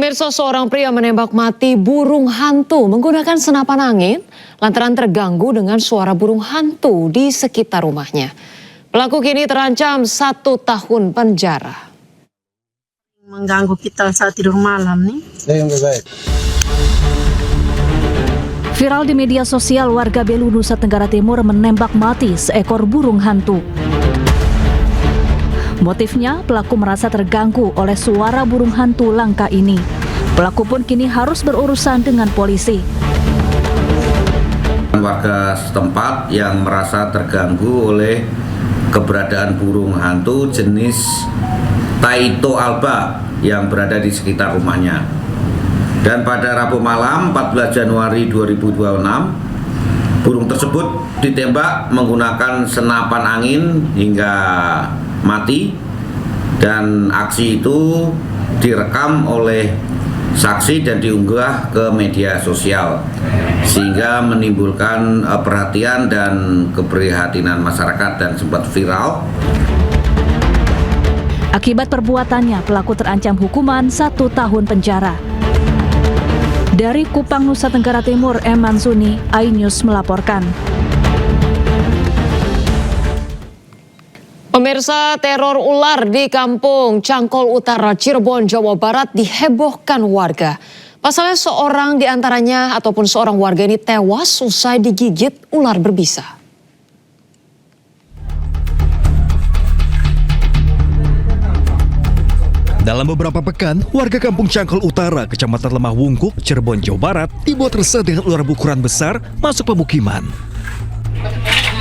Pemirsa, seorang pria menembak mati burung hantu menggunakan senapan angin lantaran terganggu dengan suara burung hantu di sekitar rumahnya. Pelaku kini terancam 1 tahun penjara. Mengganggu kita saat tidur malam nih. Viral di media sosial, warga Belu, Nusa Tenggara Timur menembak mati seekor burung hantu. Motifnya, pelaku merasa terganggu oleh suara burung hantu langka ini. Pelaku pun kini harus berurusan dengan polisi. Warga setempat yang merasa terganggu oleh keberadaan burung hantu jenis Taito alba yang berada di sekitar rumahnya. Dan pada Rabu malam 14 Januari 2026, burung tersebut ditembak menggunakan senapan angin hingga mati, dan aksi itu direkam oleh saksi dan diunggah ke media sosial sehingga menimbulkan perhatian dan keprihatinan masyarakat dan sempat viral. Akibat perbuatannya, pelaku terancam hukuman 1 tahun penjara. Dari Kupang, Nusa Tenggara Timur, M. Mansuni, iNews melaporkan. Pemirsa, teror ular di kampung Cangkol Utara, Cirebon, Jawa Barat dihebohkan warga. Pasalnya seorang di antaranya ataupun seorang warga ini tewas usai digigit ular berbisa. Dalam beberapa pekan, warga kampung Cangkol Utara, Kecamatan Lemah Wungkuk, Cirebon, Jawa Barat, dibuat resah dengan ular berukuran besar masuk pemukiman.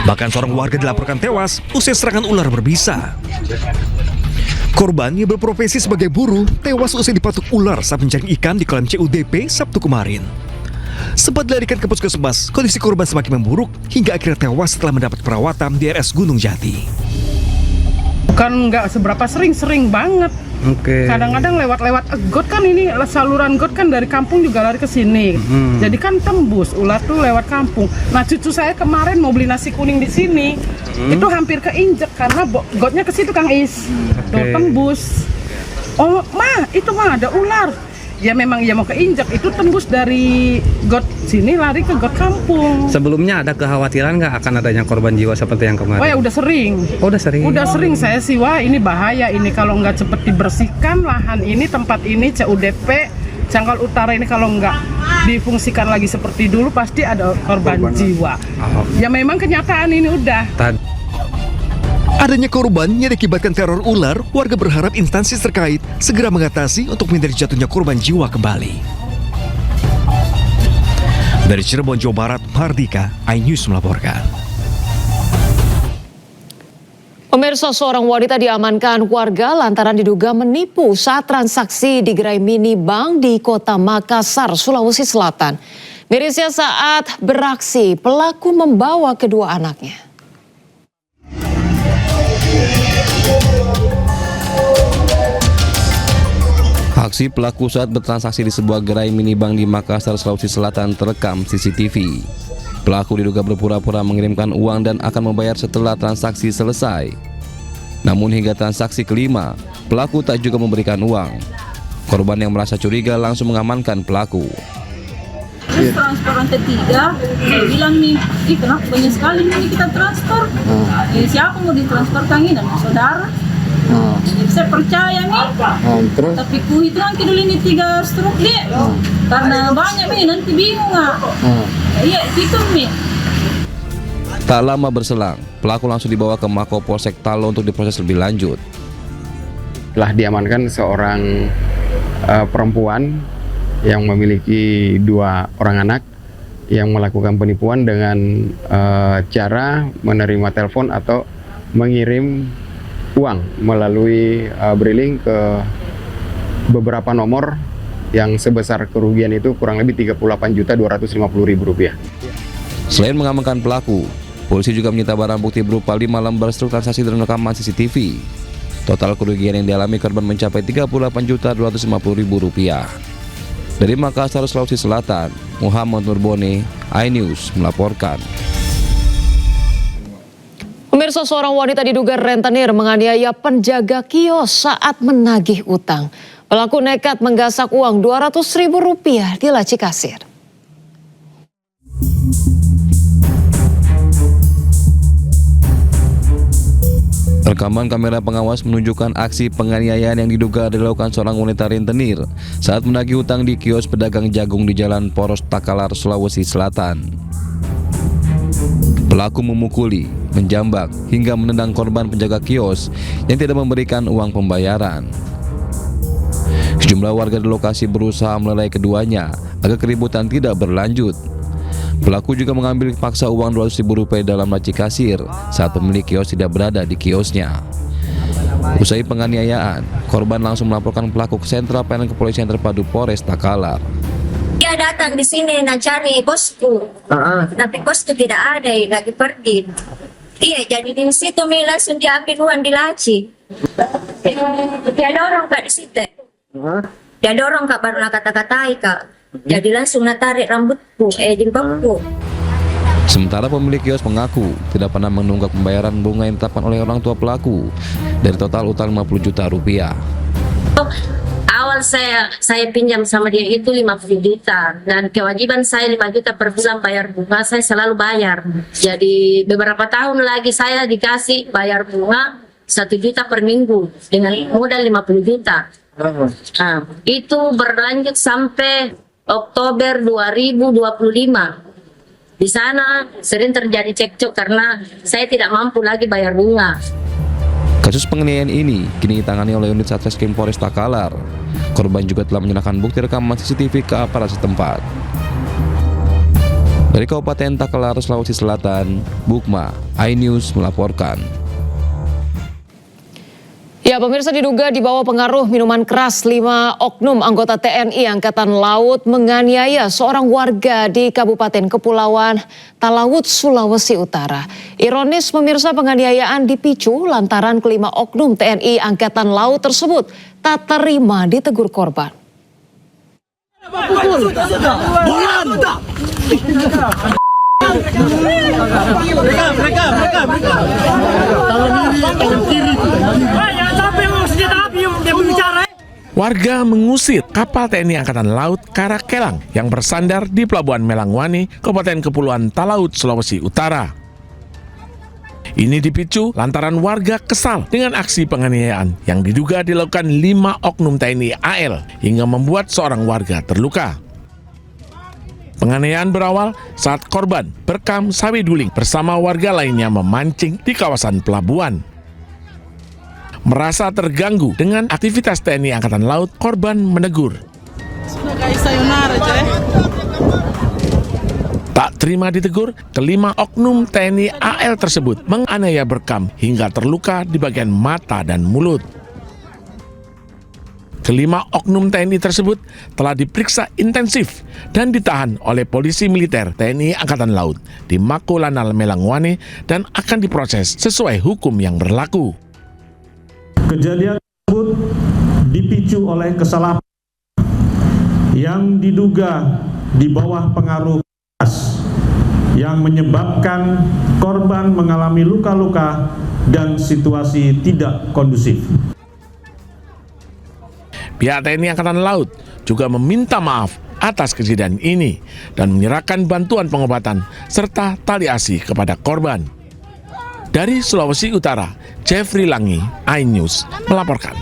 Bahkan seorang warga dilaporkan tewas usai serangan ular berbisa. Korban yang berprofesi sebagai buruh tewas usai dipatuk ular saat mencari ikan di kolam CUDP Sabtu kemarin. Sempat dilarikan ke puskesmas, kondisi korban semakin memburuk hingga akhirnya tewas setelah mendapat perawatan di RS Gunung Jati. Bukan nggak seberapa sering banget. Kadang-kadang lewat got kan, ini saluran got kan dari kampung juga lari ke sini. Jadi kan tembus ular tuh lewat kampung. Nah, cucu saya kemarin mau beli nasi kuning di sini, itu hampir keinjek karena gotnya ke situ, Kang Is. Tuh tembus. Oh, itu ada ular. Ya memang ya mau keinjek, itu tembus dari got sini lari ke got kampung. Sebelumnya ada kekhawatiran nggak akan adanya korban jiwa seperti yang kemarin? Oh ya udah sering. Oh, udah sering. Udah sering saya sih, wah ini bahaya ini kalau nggak cepet dibersihkan lahan ini, tempat ini CUDP Cangkol Utara ini kalau nggak difungsikan lagi seperti dulu pasti ada korban jiwa. Ya memang kenyataan ini udah. Adanya korban yang diakibatkan teror ular, warga berharap instansi terkait segera mengatasi untuk menghindari jatuhnya korban jiwa kembali. Dari Cirebon, Jawa Barat, Mardika, iNews melaporkan. Pemirsa, seorang wanita diamankan warga lantaran diduga menipu saat transaksi di gerai mini bank di Kota Makassar, Sulawesi Selatan. Mirisnya saat beraksi, pelaku membawa kedua anaknya. Aksi pelaku saat bertransaksi di sebuah gerai minibank di Makassar, Sulawesi Selatan terekam CCTV. Pelaku diduga berpura-pura mengirimkan uang dan akan membayar setelah transaksi selesai. Namun hingga transaksi kelima, pelaku tak juga memberikan uang. Korban yang merasa curiga langsung mengamankan pelaku. Terus transferan ketiga, saya bilang nih, kenapa banyak sekali nih kita transfer? Siapa mau ditransfer, Kang Ina? Saudara? Jadi saya percaya nih, tapi ku hitung dulu ini 3 struk dia, karena banyak nih nanti bingung nggak? Iya hitung nih. Tak lama berselang, pelaku langsung dibawa ke Mako Polsek Talo untuk diproses lebih lanjut. Telah diamankan seorang perempuan yang memiliki 2 orang anak yang melakukan penipuan dengan cara menerima telepon atau mengirim uang melalui briling ke beberapa nomor yang sebesar kerugian itu kurang lebih Rp38.250.000. Selain mengamankan pelaku, polisi juga menyita barang bukti berupa 5 lembar struk transaksi dan rekaman CCTV. Total kerugian yang dialami korban mencapai Rp38.250.000. Dari Makassar, Sulawesi Selatan, Muhammad Nurbone, iNews melaporkan. Pemirsa, seorang wanita diduga rentenir menganiaya penjaga kios saat menagih utang. Pelaku nekat menggasak uang Rp200.000 di laci kasir. Rekaman kamera pengawas menunjukkan aksi penganiayaan yang diduga dilakukan seorang wanita rentenir saat menagih hutang di kios pedagang jagung di Jalan Poros Takalar, Sulawesi Selatan. Pelaku memukuli, menjambak, hingga menendang korban penjaga kios yang tidak memberikan uang pembayaran. Sejumlah warga di lokasi berusaha melerai keduanya agar keributan tidak berlanjut. Pelaku juga mengambil paksa uang Rp200.000 dalam laci kasir saat pemilik kios tidak berada di kiosnya. Usai penganiayaan, korban langsung melaporkan pelaku ke Sentral Pelayanan Kepolisian Terpadu Polres Takalar. Dia datang di sini nak cari bosku, tapi bosku tidak ada, lagi pergi. Iya, jadi di situ langsung diambil uang di laci. Dia dorong kak di situ. Dia dorong kak, baru nak kata-katai kak. Jadi langsung tarik rambutku, jilbabku. Sementara pemilik kios mengaku tidak pernah menunggak pembayaran bunga yang ditetapkan oleh orang tua pelaku dari total utang Rp50 juta. Awal saya pinjam sama dia itu 50 juta dan kewajiban saya 5 juta per bulan bayar bunga, saya selalu bayar. Jadi beberapa tahun lagi saya dikasih bayar bunga 1 juta per minggu dengan modal 50 juta. Nah, itu berlanjut sampai Oktober 2025. Di sana sering terjadi cekcok karena saya tidak mampu lagi bayar bunga. Kasus penganiayaan ini kini ditangani oleh unit Satreskrim Polres Takalar. Korban juga telah menyerahkan bukti rekaman CCTV ke aparat setempat. Dari Kabupaten Takalar, Sulawesi Selatan, Bukma, iNews melaporkan. Ya, pemirsa, diduga di bawah pengaruh minuman keras, 5 oknum anggota TNI Angkatan Laut menganiaya seorang warga di Kabupaten Kepulauan Talaut, Sulawesi Utara. Ironis, pemirsa, penganiayaan dipicu lantaran kelima oknum TNI Angkatan Laut tersebut tak terima ditegur korban. Warga mengusir kapal TNI Angkatan Laut Karakelang yang bersandar di Pelabuhan Melangwani, Kabupaten Kepulauan Talaut, Sulawesi Utara. Ini dipicu lantaran warga kesal dengan aksi penganiayaan yang diduga dilakukan 5 oknum TNI AL hingga membuat seorang warga terluka. Penganiayaan berawal saat korban berekam sawi duling bersama warga lainnya memancing di kawasan pelabuhan. Merasa terganggu dengan aktivitas TNI Angkatan Laut, korban menegur. Tak terima ditegur, kelima oknum TNI AL tersebut menganiaya berekam hingga terluka di bagian mata dan mulut. Kelima oknum TNI tersebut telah diperiksa intensif dan ditahan oleh polisi militer TNI Angkatan Laut di Mako Lanal Melangwani dan akan diproses sesuai hukum yang berlaku. Kejadian tersebut dipicu oleh kesalahan yang diduga di bawah pengaruh keras yang menyebabkan korban mengalami luka-luka dan situasi tidak kondusif. Pihak TNI Angkatan Laut juga meminta maaf atas kejadian ini dan menyerahkan bantuan pengobatan serta tali asi kepada korban. Dari Sulawesi Utara, Jeffrey Langi, iNews melaporkan.